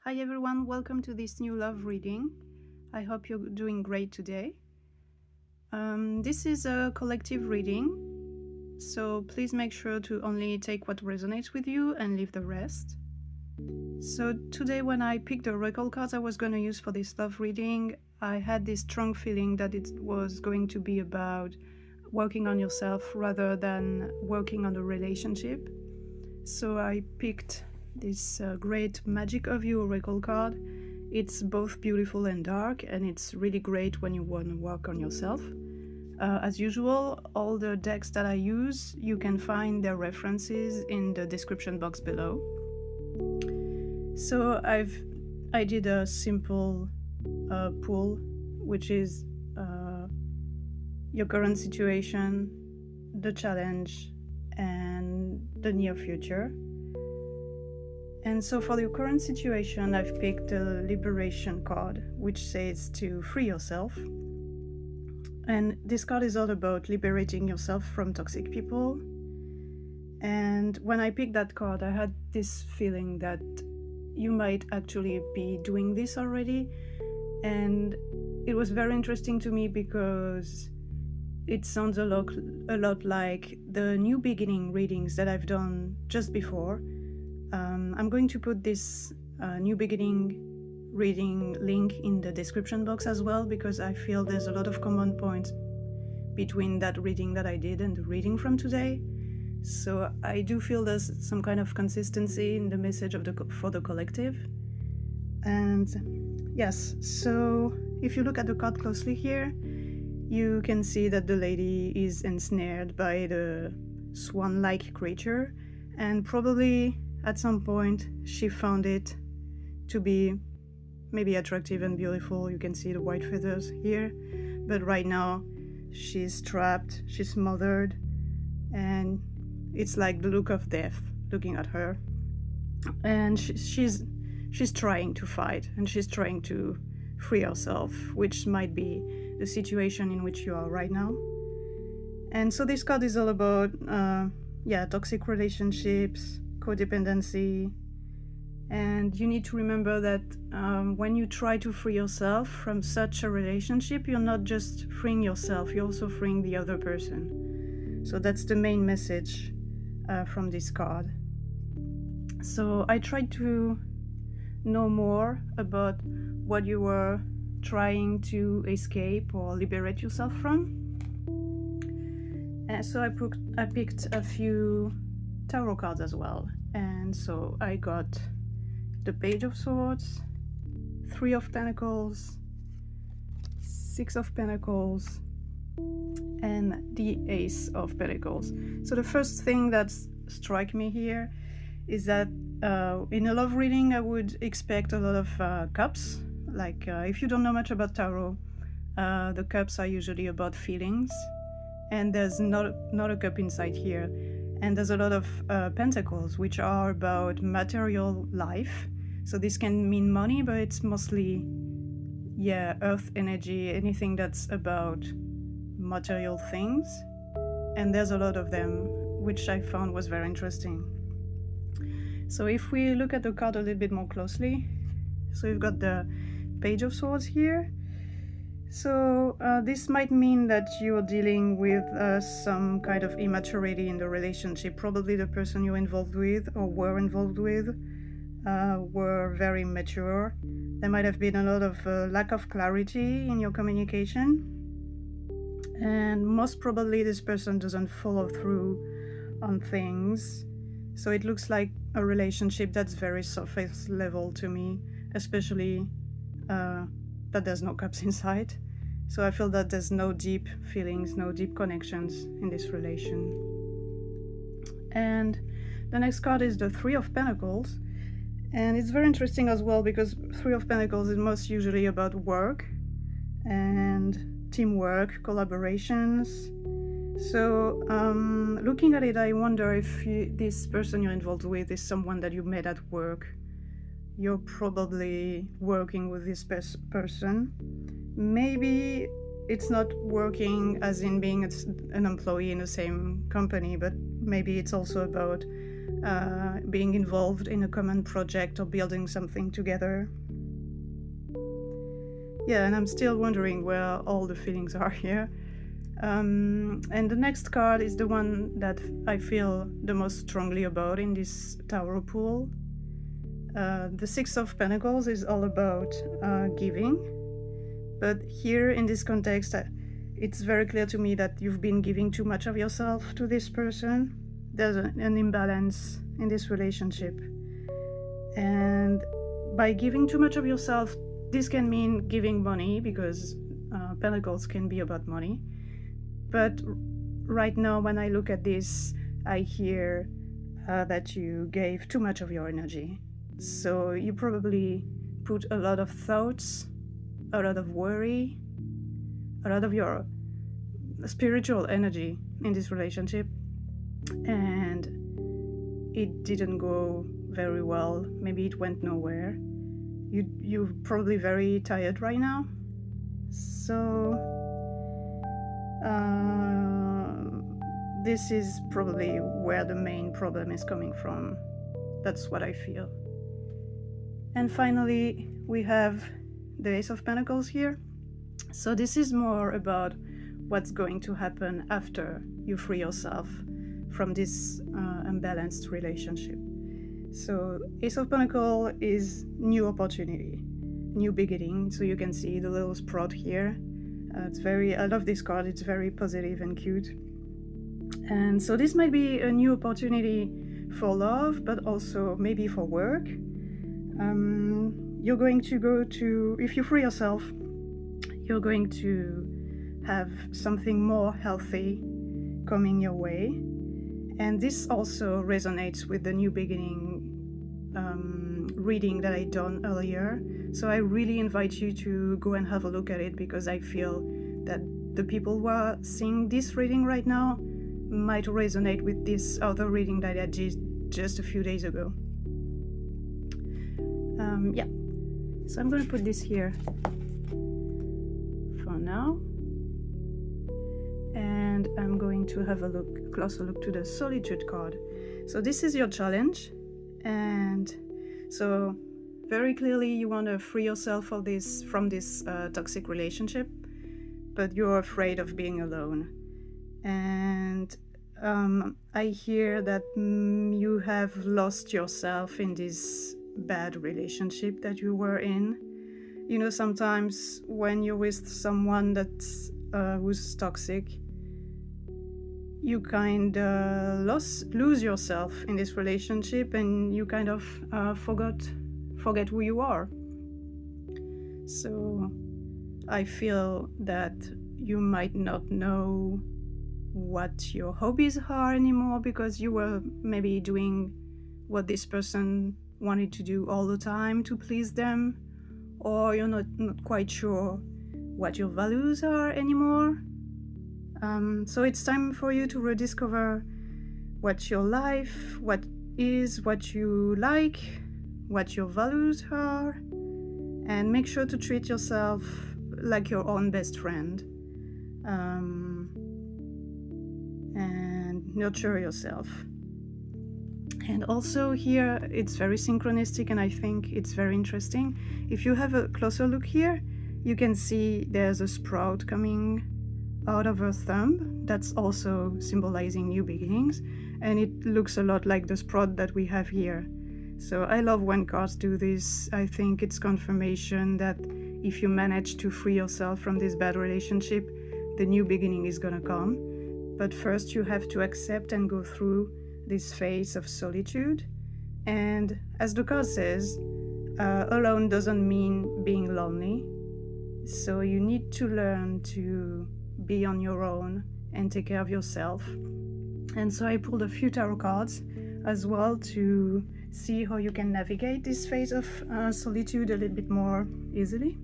Hi everyone, welcome to this new love reading. I hope you're doing great today. This is a collective reading, so please make sure to only take what resonates with you and leave the rest. So today when I picked the oracle cards I was going to use for this love reading, I had this strong feeling that it was going to be about working on yourself rather than working on the relationship. So I picked this great Magick of You oracle card. It's both beautiful and dark, and it's really great when you want to work on yourself. As usual, all the decks that I use, you can find their references in the description box below. So I did a simple pull, which is your current situation, the challenge, and the near future. And so for your current situation, I've picked the Liberation card, which says to free yourself. And this card is all about liberating yourself from toxic people. And when I picked that card, I had this feeling that you might actually be doing this already. And it was very interesting to me because it sounds a lot like the new beginning readings that I've done just before. I'm going to put this new beginning reading link in the description box as well, because I feel there's a lot of common points between that reading that I did and the reading from today. So I do feel there's some kind of consistency in the message for the collective. And yes, so if you look at the card closely here, you can see that the lady is ensnared by the swan-like creature, and probably at some point she found it to be maybe attractive and beautiful. You can see the white feathers here, but right now she's trapped, she's smothered, and it's like the look of death looking at her. And she's trying to fight, and she's trying to free herself, which might be the situation in which you are right now. And so this card is all about toxic relationships, codependency, and you need to remember that when you try to free yourself from such a relationship, you're not just freeing yourself, you're also freeing the other person. So that's the main message from this card. So I tried to know more about what you were trying to escape or liberate yourself from. And so I picked a few tarot cards as well, and so I got the Page of Swords, 3 of Pentacles, 6 of Pentacles, and the Ace of Pentacles. So the first thing that struck me here is that in a love reading I would expect a lot of cups. Like if you don't know much about tarot, the cups are usually about feelings, and there's not a cup inside here. And there's a lot of pentacles, which are about material life. So this can mean money, but it's mostly, earth energy, anything that's about material things. And there's a lot of them, which I found was very interesting. So if we look at the card a little bit more closely, so we've got the Page of Swords here. So this might mean that you're dealing with some kind of immaturity in the relationship. Probably the person you're involved with or were involved with were very mature. There might have been a lot of lack of clarity in your communication. And most probably this person doesn't follow through on things. So it looks like a relationship that's very surface level to me, especially that there's no cups inside. So I feel that there's no deep feelings, no deep connections in this relation. And the next card is the 3 of Pentacles. And it's very interesting as well because 3 of Pentacles is most usually about work and teamwork, collaborations. So looking at it, I wonder if this person you're involved with is someone that you met at work. You're probably working with this person. Maybe it's not working as in being an employee in the same company, but maybe it's also about being involved in a common project or building something together. Yeah, and I'm still wondering where all the feelings are here. And the next card is the one that I feel the most strongly about in this tarot pool. The Six of Pentacles is all about giving, but here in this context, it's very clear to me that you've been giving too much of yourself to this person. There's an imbalance in this relationship, and by giving too much of yourself, this can mean giving money, because Pentacles can be about money. But right now, when I look at this, I hear that you gave too much of your energy. So you probably put a lot of thoughts, a lot of worry, a lot of your spiritual energy in this relationship, and it didn't go very well. Maybe it went nowhere. You're probably very tired right now. So this is probably where the main problem is coming from. That's what I feel. And finally, we have the Ace of Pentacles here. So this is more about what's going to happen after you free yourself from this unbalanced relationship. So Ace of Pentacles is new opportunity, new beginning. So you can see the little sprout here. I love this card. It's very positive and cute. And so this might be a new opportunity for love, but also maybe for work. You're going to go to, if you free yourself, you're going to have something more healthy coming your way. And this also resonates with the new beginning reading that I done earlier. So I really invite you to go and have a look at it, because I feel that the people who are seeing this reading right now might resonate with this other reading that I did just a few days ago. Yeah, so I'm going to put this here for now, and I'm going to have a closer look to the Solitude card. So this is your challenge, and so very clearly you want to free yourself from this toxic relationship, but you're afraid of being alone. And I hear that you have lost yourself in this bad relationship that you were in. You know, sometimes when you're with someone that's who's toxic, you kind of lose yourself in this relationship, and you kind of forget who you are. So I feel that you might not know what your hobbies are anymore, because you were maybe doing what this person wanted to do all the time to please them, or you're not quite sure what your values are anymore. So it's time for you to rediscover what your life, what you like, what your values are, and make sure to treat yourself like your own best friend, and nurture yourself. And also here, it's very synchronistic, and I think it's very interesting. If you have a closer look here, you can see there's a sprout coming out of her thumb. That's also symbolizing new beginnings, and it looks a lot like the sprout that we have here. So I love when cards do this. I think it's confirmation that if you manage to free yourself from this bad relationship, the new beginning is gonna come. But first you have to accept and go through this phase of solitude. And as the card says, alone doesn't mean being lonely. So you need to learn to be on your own and take care of yourself. And so I pulled a few tarot cards as well to see how you can navigate this phase of solitude a little bit more easily.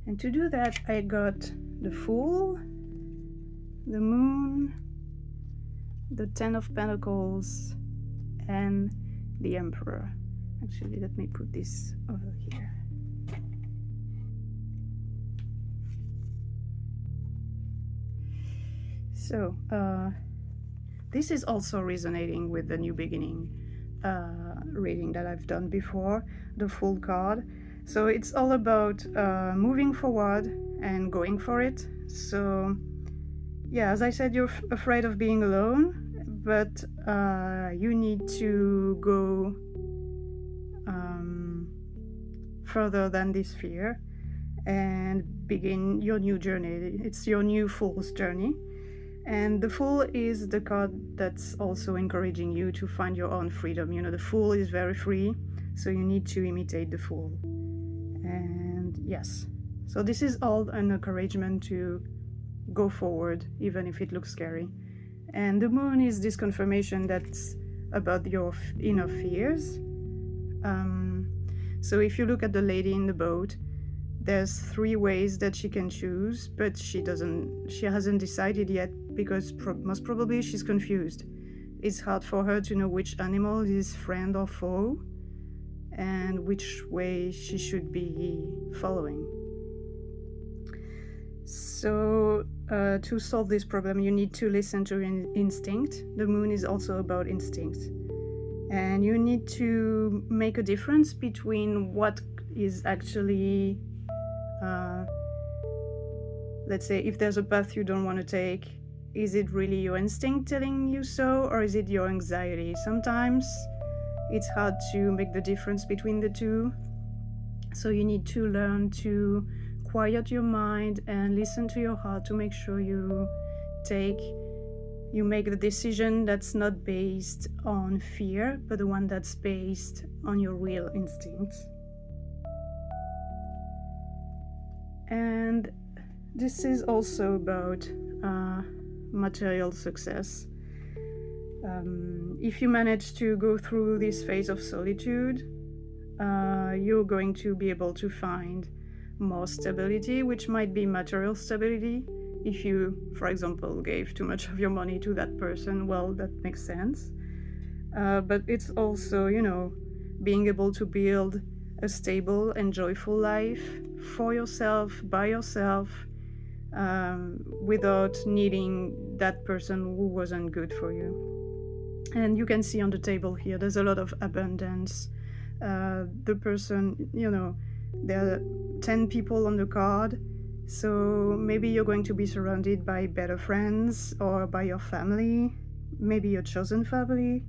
And to do that, I got the Fool, the Moon, the Ten of Pentacles, and the Emperor. Actually, let me put this over here. So this is also resonating with the new beginning reading that I've done before, the Fool card. So it's all about moving forward and going for it. So yeah, as I said, you're afraid of being alone, but you need to go further than this fear and begin your new journey. It's your new Fool's journey. And the Fool is the card that's also encouraging you to find your own freedom. You know, the Fool is very free, so you need to imitate the Fool. And yes, so this is all an encouragement to go forward, even if it looks scary. And the Moon is this confirmation that's about your inner fears. So if you look at the lady in the boat, there's 3 ways that she can choose, but she hasn't decided yet because most probably she's confused. It's hard for her to know which animal is friend or foe and which way she should be following. So to solve this problem, you need to listen to your instinct. The Moon is also about instinct. And you need to make a difference between what is actually, let's say, if there's a path you don't want to take, is it really your instinct telling you so, or is it your anxiety? Sometimes it's hard to make the difference between the two. So you need to learn to quiet your mind and listen to your heart to make sure you make the decision that's not based on fear, but the one that's based on your real instincts. And this is also about material success. If you manage to go through this phase of solitude, you're going to be able to find more stability, which might be material stability. If you, for example, gave too much of your money to that person, well, that makes sense. But it's also, being able to build a stable and joyful life for yourself, by yourself, without needing that person who wasn't good for you. And you can see on the table here, there's a lot of abundance. The person, there are 10 people on the card. So maybe you're going to be surrounded by better friends or by your family, maybe your chosen family.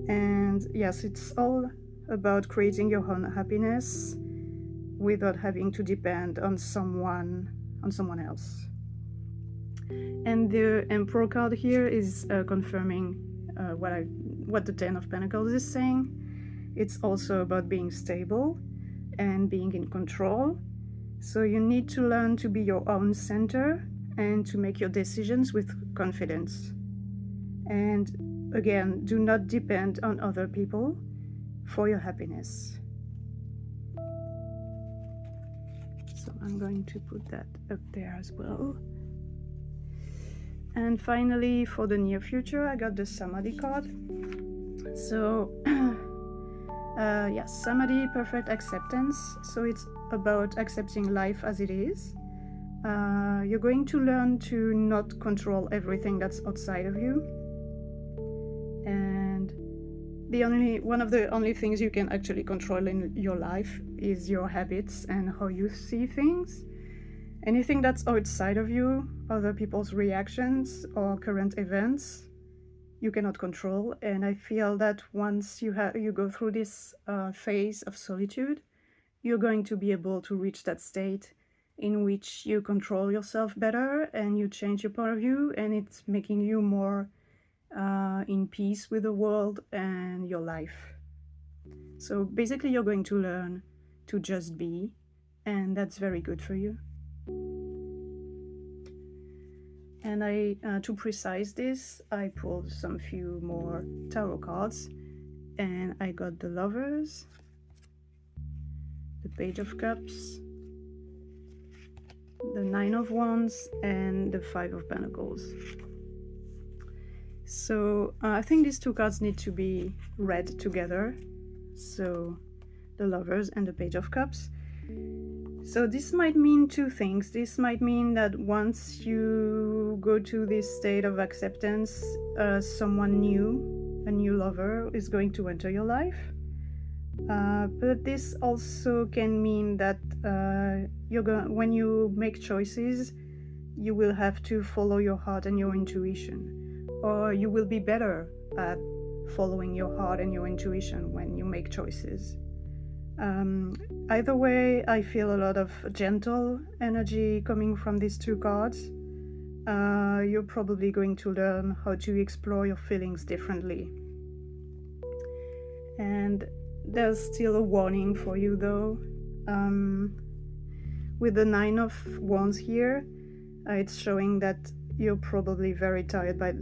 And yes, it's all about creating your own happiness without having to depend on someone else. And the Emperor card here is confirming what the 10 of Pentacles is saying. It's also about being stable and being in control. So you need to learn to be your own center and to make your decisions with confidence. And again, do not depend on other people for your happiness. So I'm going to put that up there as well. And finally, for the near future, I got the Samadhi card. So yes, Samadhi, perfect acceptance. So it's about accepting life as it is. You're going to learn to not control everything that's outside of you. And one of the only things you can actually control in your life is your habits and how you see things. Anything that's outside of you, other people's reactions or current events, you cannot control. And I feel that once you go through this phase of solitude, you're going to be able to reach that state in which you control yourself better and you change your point of view, and it's making you more in peace with the world and your life. So basically you're going to learn to just be, and that's very good for you. And to precise this, I pulled some few more tarot cards, and I got the Lovers, the Page of Cups, the Nine of Wands, and the Five of Pentacles. So I think these two cards need to be read together. So the Lovers and the Page of Cups. So this might mean two things. This might mean that once you go to this state of acceptance, someone new, a new lover, is going to enter your life. But this also can mean that when you make choices, you will have to follow your heart and your intuition, or you will be better at following your heart and your intuition when you make choices. Either way, I feel a lot of gentle energy coming from these two cards. You're probably going to learn how to explore your feelings differently. And there's still a warning for you though. With the 9 of Wands here, it's showing that you're probably very tired by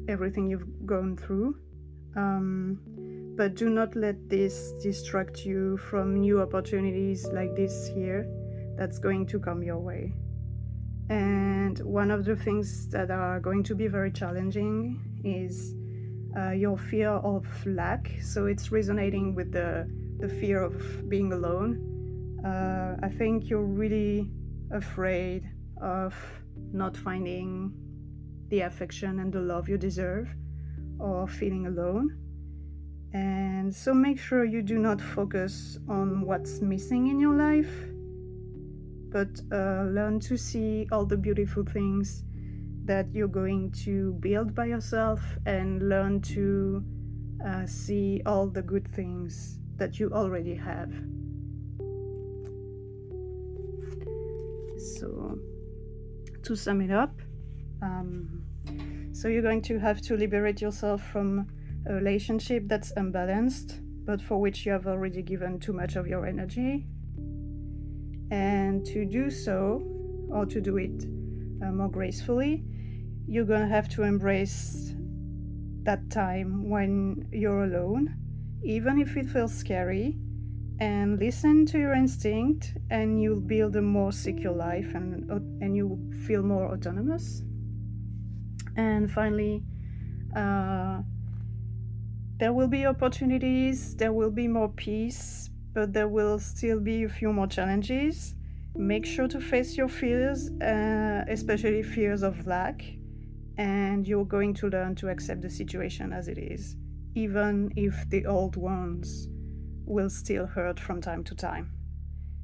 everything you've gone through. But do not let this distract you from new opportunities like this here that's going to come your way. And one of the things that are going to be very challenging is your fear of lack. So it's resonating with the fear of being alone. I think you're really afraid of not finding the affection and the love you deserve, or feeling alone. And so make sure you do not focus on what's missing in your life, but learn to see all the beautiful things that you're going to build by yourself, and learn to see all the good things that you already have. So to sum it up, so you're going to have to liberate yourself from a relationship that's unbalanced, but for which you have already given too much of your energy. And to do so, or to do it more gracefully, you're going to have to embrace that time when you're alone, even if it feels scary, and listen to your instinct, and you'll build a more secure life, and you feel more autonomous. And finally, there will be opportunities, there will be more peace, but there will still be a few more challenges. Make sure to face your fears, especially fears of lack, and you're going to learn to accept the situation as it is, even if the old ones will still hurt from time to time.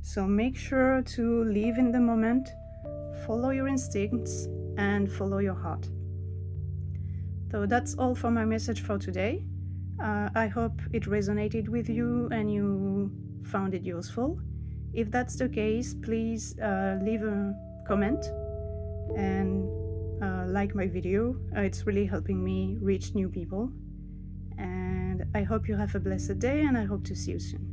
So make sure to live in the moment, follow your instincts, and follow your heart. So that's all for my message for today. I hope it resonated with you and you found it useful. If that's the case, please leave a comment and like my video. It's really helping me reach new people. And I hope you have a blessed day, and I hope to see you soon.